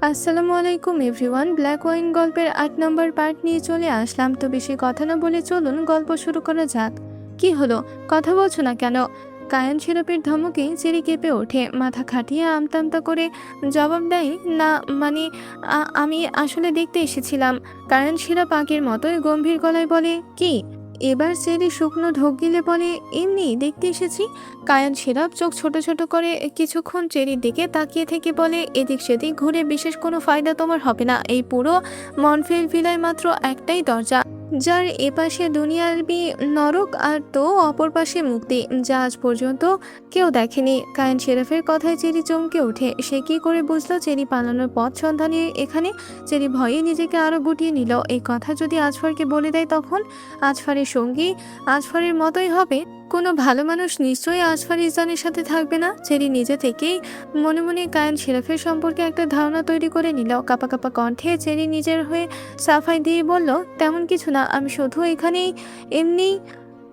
আসসালামু আলাইকুম everyone. Black wine গল্পের ৮ নম্বর পার্ট নিয়ে চলে আসলাম। তো বেশি কথা না বলে চলুন গল্প শুরু করা যাক। কি হলো, কথা বলছো না কেন? কায়ান সিরাপের ধমকে চেরি কেঁপে ওঠে, মাথা খাটিয়ে আমতা আমতা করে জবাব দেয়, না মানে আমি আসলে দেখতে এসেছিলাম। কায়ান সিরাপ আগের মতোই গম্ভীর গলায় বলে, কি? এবার চেরি শুকনো ঢোক গিলে বলে, এমনি দেখতে এসেছি। কায়ান সিরাপ চোখ ছোট ছোট করে কিছুক্ষণ চেরির দিকে তাকিয়ে থেকে বলে, এদিক সেদিক ঘুরে বিশেষ কোনো ফায়দা তোমার হবে না। এই পুরো মনফিল ভিলায় মাত্র একটাই দরজা, যার এপাশে দুনিয়াবি নরক আর তো অপর পাশে মুক্তি, যা আজ পর্যন্ত কেউ দেখেনি। কায়ান শেরাফের কথায় চেরি চমকে ওঠে। সে কি করে বুঝলো চেরি পালানোর পথ সন্ধানে এখানে? চেরি ভয়ে নিজেকে আরো গুটিয়ে নিল। এই কথা যদি আজফারকে বলে দেয় তখন? আজফারের সঙ্গী আজফারের মতোই হবে। কোনো ভালো মানুষ নিশ্চয়ই আজফার ইজানের সাথে থাকবে না। চেরি নিজে থেকেই মনে মনে কায়ান শেরাফের সম্পর্কে একটা ধারণা তৈরি করে নিল। কাপা কাপা কণ্ঠে চেরি নিজের হয়ে সাফাই দিয়ে বলল, তেমন কিছু না, আমি শুধু এখানেই এমনি।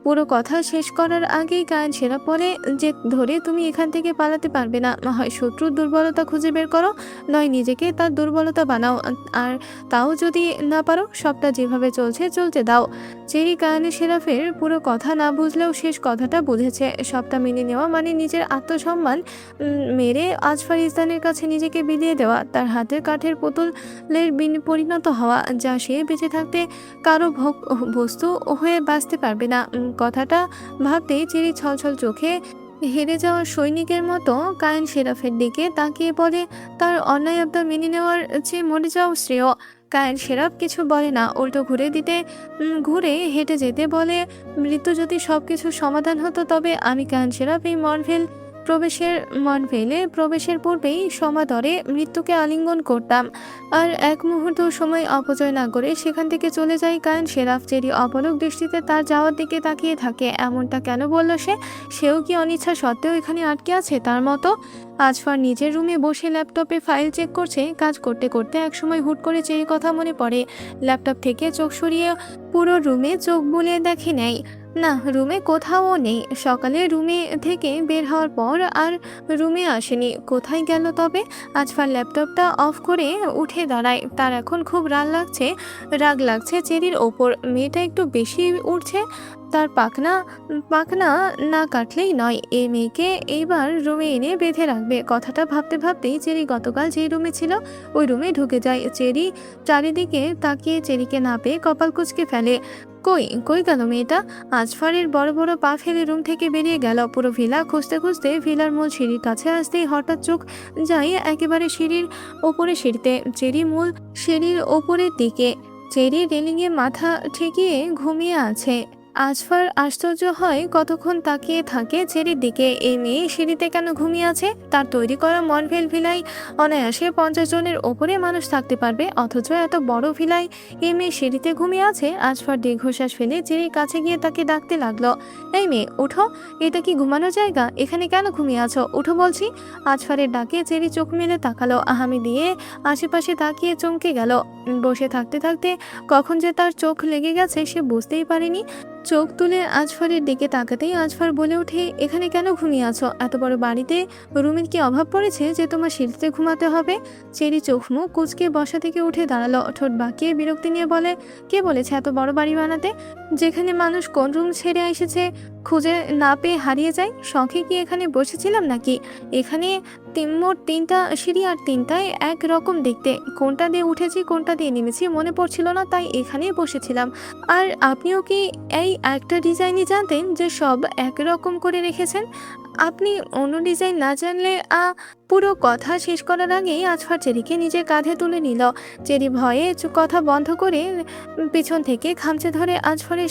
পুরো কথা শেষ করার আগেই কায়ান সেরা পরে, যে ধরে তুমি এখান থেকে পালাতে পারবে না। হয় শত্রুর দুর্বলতা খুঁজে বের করো, নয় নিজেকে তার দুর্বলতা বানাও। আর তাও যদি না পারো, সবটা যেভাবে চলছে চলতে দাও। চেরি কায়ানে সেরাফের পুরো কথা না বুঝলেও শেষ কথাটা বুঝেছে। সবটা মেনে নেওয়া মানে নিজের আত্মসম্মান মেরে আজফার ইসলামের কাছে নিজেকে বিলিয়ে দেওয়া, তার হাতের কাঠের পুতুলের পরিণত হওয়া, যা সে বেঁচে থাকতে কারো বস্তু হয়ে বাঁচতে পারবে না। কথাটা ভাবতেই চেরি ছলছল চোখে হেরে যাওয়া সৈনিকের মতো কায়ান শেরাফের দিকে তাকিয়ে বলে, তার অন্যায় আবদার মেনে নেওয়ার চেয়ে মরে যাওয়া শ্রেয়। কায়ান শেরাফ কিছু বলে না, উল্টো ঘুরে হেঁটে যেতে বলে, মৃত্যু যদি সবকিছু সমাধান হতো তবে আমি কায়ান শেরাফ এই মনভেলে প্রবেশের পূর্বেই সমাদরে মৃত্যুকে আলিঙ্গন করতাম, আর এক মুহূর্ত সময় অপচয় না করে সেখান থেকে চলে যায় কায়ান শেরাফ। চেরি অপলক দৃষ্টিতে তার যাওয়ার দিকে তাকিয়ে থাকে। এমনটা কেন বলল সে? সেও কি অনিচ্ছা সত্ত্বেও এখানে আটকে আছে তার মতো? আজফার নিজের রুমে বসে ল্যাপটপে ফাইল চেক করছে। কাজ করতে করতে একসময় হুট করে চেরির কথা মনে পড়ে। ল্যাপটপ থেকে চোখ সরিয়ে পুরো রুমে চোখ বুলিয়ে দেখে নেয়, না, রুমে কোথাও নেই। সকালে রুমে থেকে বের হওয়ার পর আর রুমে আসেনি। কোথায় গেল তবে? আজফার ল্যাপটপটা অফ করে উঠে দাঁড়ায়। তার এখন খুব রাগ লাগছে চেরির ওপর। মেয়েটা একটু বেশি উঠছে। তার পাখনা পাখনা না কাটলেই নয়। এই মেয়েকে এইবার রুমে এনে বেঁধে রাখবে। কথাটা ভাবতে ভাবতেই চেরি গতকাল যে রুমে ছিল ওই রুমে ঢুকে যায়। চেরি চারিদিকে তাকিয়ে চেরিকে না পেয়ে কপাল কুঁচকে ফেলে। কই কই গেল মেয়েটা? আজফারের বড় বড় পা ফেলে রুম থেকে বেরিয়ে গেল। পুরো ভিলা খুঁজতে খুঁজতে ভিলার মূল সিঁড়ির কাছে আসতেই হঠাৎ চোখ যায় একেবারে সিঁড়ির ওপরে সিঁড়িতে। চেরি মূল সিঁড়ির ওপরের দিকে। চেরি রেলিংয়ে মাথা ঠেকিয়ে ঘুমিয়ে আছে। আজফার আশ্চর্য হয়, কতক্ষণ তাকিয়ে থাকে চেরির দিকে। এই মেয়ে সিঁড়িতে কেন ঘুমিয়ে আছে? তার তৈরি করা মনভেল ভিলায় অনায়াসে 50 জনের ওপরে মানুষ থাকতে পারবে, অথচ এত বড় ভিলায় এই মেয়ে সিঁড়িতে ঘুমিয়ে আছে। আজফার দীর্ঘশ্বাস ফেলে চেরির কাছে গিয়ে তাকে ডাকতে লাগলো, এই মেয়ে ওঠো, এটা কি ঘুমানোর জায়গা? এখানে কেন ঘুমিয়ে আছো? উঠো বলছি। আজফারের ডাকে চেরি চোখ মেলে তাকালো। আহামি দিয়ে আশেপাশে তাকিয়ে চমকে গেল। বসে থাকতে থাকতে কখন যে তার চোখ লেগে গেছে সে বুঝতেই পারেনি। চোখ তুলে আজফারের দিকে তাকাতেই আজফার বলে ওঠে, এখানে কেন ঘুমিয়ে আছো? এত বড় বাড়িতে রুমের কি অভাব পড়েছে যে তোমার সিঁড়িতে ঘুমাতে হবে? চেরি চোখ মুখ কুচকে বসা থেকে উঠে দাঁড়ালো। ঠোঁট বাঁকিয়ে বিরক্তি নিয়ে বলে, কে বলেছে এত বড় বাড়ি বানাতে? যেখানে মানুষ কোন রুম ছেড়ে এসেছে খুঁজে না পেয়ে হারিয়ে যায়। শখে কি এখানে বসেছিলাম নাকি? এখানে মোট 3টা সিঁড়ি আর 3টাই এক রকম দেখতে। কোনটা দিয়ে উঠেছি কোনটা দিয়ে নেমেছি মনে পড়ছিল না, তাই এখানেই বসেছিলাম। আর আপনিও কি এই একটা ডিজাইনই জানতেন যে সব একরকম করে রেখেছেন? আপনি অন্য ডিজাইন না জানলে পুরো কথা শেষ করার আগেই আজফার চেরিকে নিজের কাঁধে তুলে নিল। চেরি ভয়ে কথা বন্ধ করে পেছন থেকে খামচে ধরে আজফারের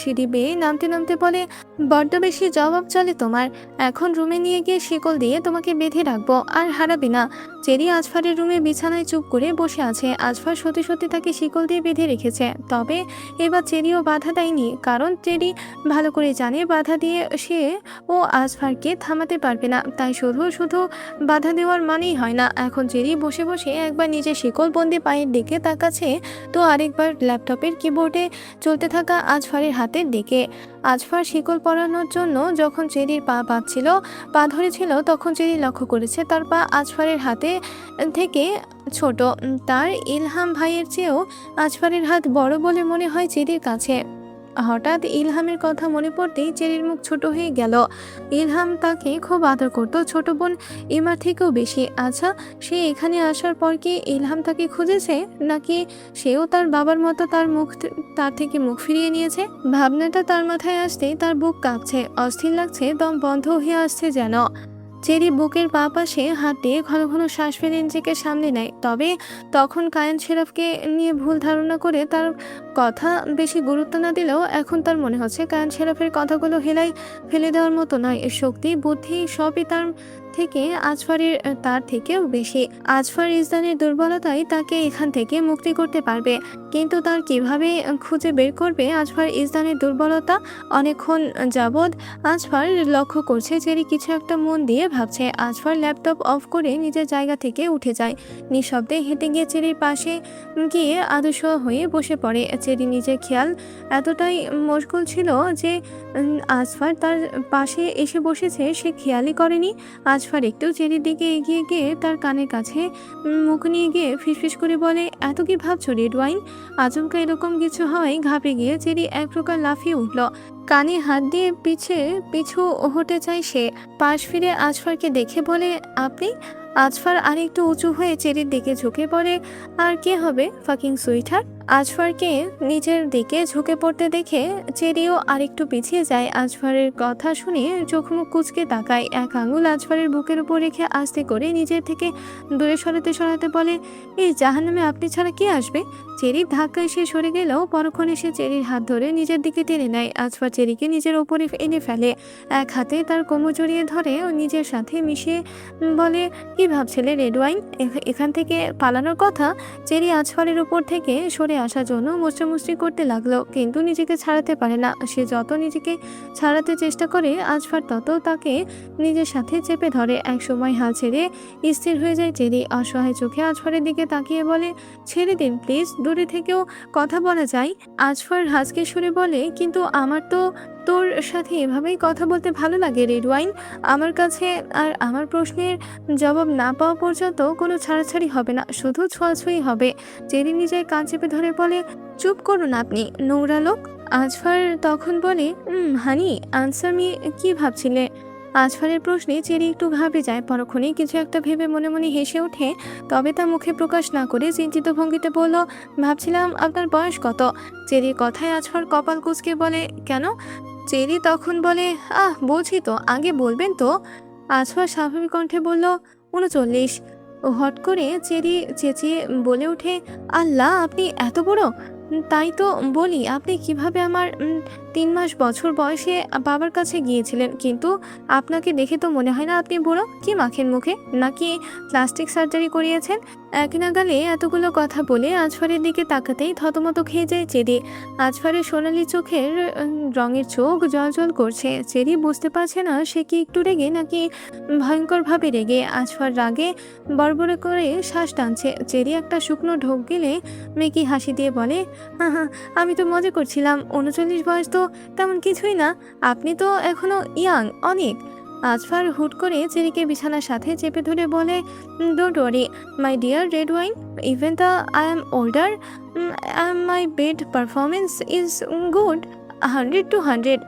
সিঁড়ি বেয়ে নামতে নামতে বলে, বড্ড বেশি জবাব চলে তোমার। এখন রুমে নিয়ে গিয়ে শিকল দিয়ে তোমাকে বেঁধে রাখবো, আর হারাবে না। চেরি আজফারের রুমে বিছানায় চুপ করে বসে আছে। আজফার সত্যি সত্যি তাকে শিকল দিয়ে বেঁধে রেখেছে। তবে এবার চেরিও বাধা দেয়নি, কারণ চেরি ভালো করে জানে বাধা দিয়ে ও আজফারকে থামাতে পারবে না। তাই শুধু শুধু বাধা দেওয়ার মানেই হয় না। এখন চেরি বসে বসে একবার নিজের শিকলবন্দি পায়ের দিকে তাকাচ্ছে, তো আরেকবার ল্যাপটপের কিবোর্ডে চলতে থাকা আজফারের হাতের দিকে। আজফার শিকল পরানোর জন্য যখন চেরির পা ধরেছিল তখন চেরি লক্ষ্য করেছে তার পা আজফারের হাতে থেকে ছোট। তার ইলহাম ভাইয়ের চেয়েও আজফারের হাত বড় বলে মনে হয় চেরির কাছে। হঠাৎ ইলহামের কথা মনে পড়তেই চেরির মুখ ছোট হয়ে গেল। ইলহাম তাকে খুব আদর করত, ছোট বোন ইমার থেকেও বেশি। আচ্ছা, সে এখানে আসার পর কি ইলহাম তাকে খুঁজেছে, নাকি সেও তার বাবার মতো তার থেকে মুখ ফিরিয়ে নিয়েছে? ভাবনাটা তার মাথায় আসতেই তার বুক কাঁপছে, অস্থির লাগছে, দম বন্ধ হয়ে আসছে যেন। চেরি বুকের বাঁ পাশে হাত দিয়ে ঘন ঘন শ্বাস ফেলে নিজেকে সামলে নেয়। তবে তখন কায়েন শেরাফকে নিয়ে ভুল ধারণা করে তার কথা বেশি গুরুত্ব না দিলেও এখন তার মনে হচ্ছে কায়েন শেরাফের কথাগুলো হেলাই ফেলে দেওয়ার মতো নয়। শক্তি, বুদ্ধি সবই তার থেকেও বেশি। আজফার ইজদানের দুর্বলতাই তাকে এখান থেকে মুক্তি করতে পারবে, কিন্তু তার কিভাবে খুঁজে বের করবে আজফার ইজদানের দুর্বলতা? অনেকক্ষণ যাবৎ আজফার লক্ষ্য করছে চেরি কিছু একটা মন দিয়ে ভাবছে। আজফার ল্যাপটপ অফ করে নিজের জায়গা থেকে উঠে যায়, নিঃশব্দে হেঁটে গিয়ে চেরির পাশে গিয়ে আদর্শ হয়ে বসে পড়ে। চেরি নিজের খেয়াল এতটাই মশগুল ছিল যে আজফার তার পাশে এসে বসেছে সে খেয়ালই করেনি। আজফার একটু চেরির দিকে এগিয়ে গিয়ে তার কানের কাছে মুখ নিয়ে গিয়ে ফিসফিস করে বলে, এত কি ভাবছো রেড ওয়াইন? আচমকা এরকম কিছু হওয়ায় ঘাবড়ে গিয়ে চেরি এক প্রকার লাফিয়ে উঠল। কানে হাত দিয়ে পিছু হতে চায় সে। পাশ ফিরে আজফারকে দেখে বলে, আপনি? আজফার আরেকটু উঁচু হয়ে চেরির দিকে ঝুঁকে পড়ে। আর কে হবে, ফাকিং সুইটার? আজফারকে নিজের দিকে ঝুঁকে পড়তে দেখে চেরিও আরেকটু পিছিয়ে যায়। আজফারের কথা শুনে চোখ মুখ কুঁচকে তাকায়, এক আঙুল আজফারের বুকের উপর রেখে আস্তে করে নিজের থেকে দূরে সরাতে সরাতে বলে, এই জাহান্নামে আপনি ছাড়া কে আসবে? চেরির ধাক্কায় সে সরে গেলেও পরক্ষণে সে চেরির হাত ধরে নিজের দিকে টেনে নেয়। আজফার চেরিকে নিজের ওপরে এনে ফেলে, এক হাতে তার কোমর জড়িয়ে ধরে ও নিজের সাথে মিশিয়ে বলে, কি ভাবছিলে রেড ওয়াইন? এখান থেকে পালানোর কথা? চেরি আজফারের উপর থেকে সরে আসার জন্য মুচড়ামুচড়ি করতে লাগলো, কিন্তু নিজেকে ছাড়াতে পারে না। সে যত নিজেকে ছাড়াতে চেষ্টা করে আজফার তত তাকে নিজের সাথে চেপে ধরে। এক সময় হাল ছেড়ে স্থির হয়ে যায় চেরি, অসহায় চোখে আজফারের দিকে তাকিয়ে বলে, ছেড়ে দিন প্লিজ, দূরে থেকেও কথা বলা যায়। আজফার হাসকে সুরে বলে, কিন্তু আমার তো তোর সাথে এভাবেই কথা বলতে ভালো লাগে রেড ওয়াইন। আমার কাছে আর আমার প্রশ্নের জবাব না পাওয়া পর্যন্ত কোনো ছাড়াছাড়ি হবে না, শুধু ছোঁয়াছুঁই হবে। চেরি নিজের কান চেপে ধরে বলে, চুপ করুন আপনি, নোংরা লোক। আজফার তখন বলে, হানি আনসার মি, কি ভাবছিলে? আজফারের প্রশ্নে চেরি একটু ঘাবড়ে যায়, পরক্ষণেই কিছু একটা ভেবে মনে মনে হেসে ওঠে। তবে তা মুখে প্রকাশ না করে চিন্তিত ভঙ্গিতে বলল, ভাবছিলাম আপনার বয়স কত? চেরির কথায় আজফার কপাল কুঁচকে বলে, কেন? চেরি তখন বলে, বলছি তো, আগে বলবেন তো। আজফার স্বাভাবিক কণ্ঠে বলল, 39। হট করে চেরি চেঁচিয়ে বলে ওঠে, আল্লাহ, আপনি এত বড়! তাই তো বলি, আপনি কিভাবে আমার 3 মাস বছর বয়সে বাবার কাছে গিয়েছিলেন, কিন্তু আপনাকে দেখে তো মনে হয় না আপনি বুড়ো। কি মাখেন মুখে, নাকি প্লাস্টিক সার্জারি করিয়েছেন? এক নাগালে এতগুলো কথা বলে আজফারের দিকে তাকাতেই থতমত খেয়ে যায় চেরি। আজফারের সোনালি চোখের রঙের চোখ জল করছে। চেরি বুঝতে পারছে না সে কি একটু রেগে নাকি ভয়ঙ্করভাবে রেগে। আজফার রাগে বড়বড় করে শ্বাস টানছে। চেরি একটা শুকনো ঢোক গেলে মেকি হাসি দিয়ে বলে, আমি তো মজা করছিলাম, 39 বয়স তো তেমন কিছুই না, আপনি তো এখনো ইয়াং অনেক। আজফার হুট করে চেরিকে বিছানার সাথে চেপে ধরে বলে, don't worry my dear red wine, even the I am older, my bed performance is good 100 to 100.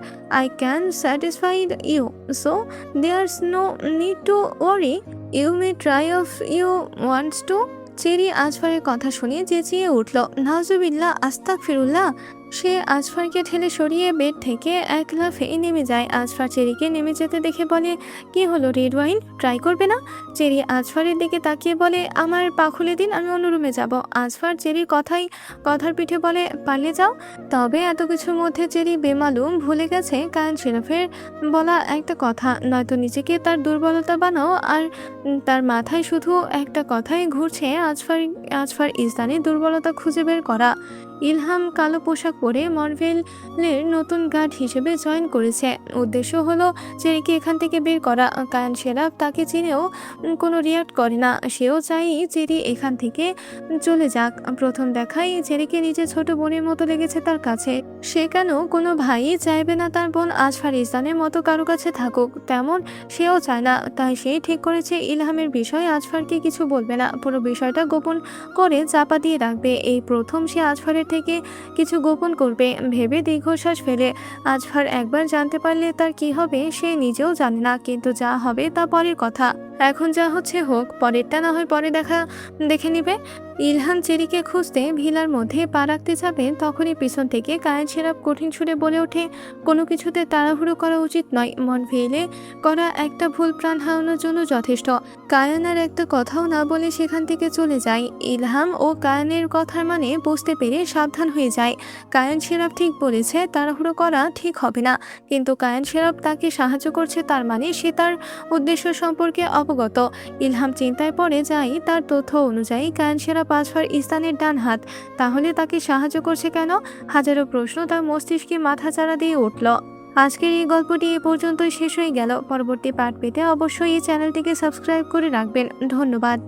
I can satisfy you, so there's no need to worry. You may try if you want to. Cherry আজফারের কথা শুনে চেঁচিয়ে উঠল, নাউজুবিল্লাহ, আস্তাগফিরুল্লাহ। সে আজফারকে ঠেলে সরিয়ে bed থেকে এক লাফে নেমে যায়। আজফার চেরিকে নেমে যেতে দেখে বলে, কি হলো রেড ওয়াইন, ট্রাই করবে না? চেরি আজফারের দিকে তাকিয়ে বলে, আমার পা খুলে দিন, আমি অন্য রুমে যাব। আজফার চেরির কথার পিঠে বলে, পালিয়ে যাও। তবে এত কিছুর মধ্যে চেরি বেমালুম ভুলে গেছে কায়েন শেরাফের বলা একটা কথা, নয়তো নিজেকে তার দুর্বলতা বানাও। আর তার মাথায় শুধু একটা কথাই ঘুরছে, আজফার ইজদানের দুর্বলতা খুঁজে বের করা। ইলহাম কালো পোশাক পরে মরভেলের নতুন গার্ড হিসেবে জয়েন করেছে। উদ্দেশ্য হলো চেরিকে এখান থেকে বের করা। কায়ান শেরাফ তাকে চিনেও কোনো রিয়াক্ট করে না। সেও চাই চেরি এখান থেকে চলে যাক। প্রথম দেখাই চেরিকে নিজের ছোট বোনের মতো লেগেছে তার কাছে। সে কেন কোনো ভাই চাইবে না তার বোন আজফার ইসলামের মতো কারো কাছে থাকুক, তেমন সেও চায় না। তাই সে ঠিক করেছে ইলহামের বিষয়ে আজফারকে কিছু বলবে না, পুরো বিষয়টা গোপন করে চাপা দিয়ে রাখবে। এই প্রথম সে আজফারের থেকে কিছু গোপন করবে ভেবে দীর্ঘশ্বাস ফেলে। আজফার একবার জানতে পারলে তার কি হবে সে নিজেও জানে না, কিন্তু যা হবে তা পরের কথা। এখন যা হচ্ছে হোক, পরেরটা না হয় পরে দেখে নিবে। ইলহাম চেরিকে খুঁজতে ভিলার মধ্যে পা রাখতে যাবে, তখনই পিছন থেকে কায়েন শেরাফ কঠিন সুরে বলে ওঠে, কোনো কিছুতে তাড়াহুড়ো করা উচিত নয়। মন ভেলে করা একটা ভুল প্রাণ হারানোর জন্য যথেষ্ট। কায়ান আর একটা কথাও না বলে সেখান থেকে চলে যায়। ইলহাম ও কায়ানের কথার মানে বুঝতে পেরে সাবধান হয়ে যায়। কায়ান শেরাফ ঠিক বলেছে, তাড়াহুড়ো করা ঠিক হবে না, কিন্তু কায়ান শেরাফ তাকে সাহায্য করছে, তার মানে সে তার উদ্দেশ্য সম্পর্কে অবগত। ইলহাম চিন্তায় পড়ে যায়, তার তথ্য অনুযায়ী কায়ান শেরাফ আজফার ইসলামের ডান হাত, তাহলে তাকে সাহায্য করছে কেন? হাজারো প্রশ্ন তার মস্তিষ্কে মাথাচাড়া দিয়ে উঠল। আজকের এই গল্পটি এ পর্যন্তই শেষ হয়ে গেল। পরবর্তী পার্ট পেতে অবশ্যই এই চ্যানেলটিকে সাবস্ক্রাইব করে রাখবেন। ধন্যবাদ।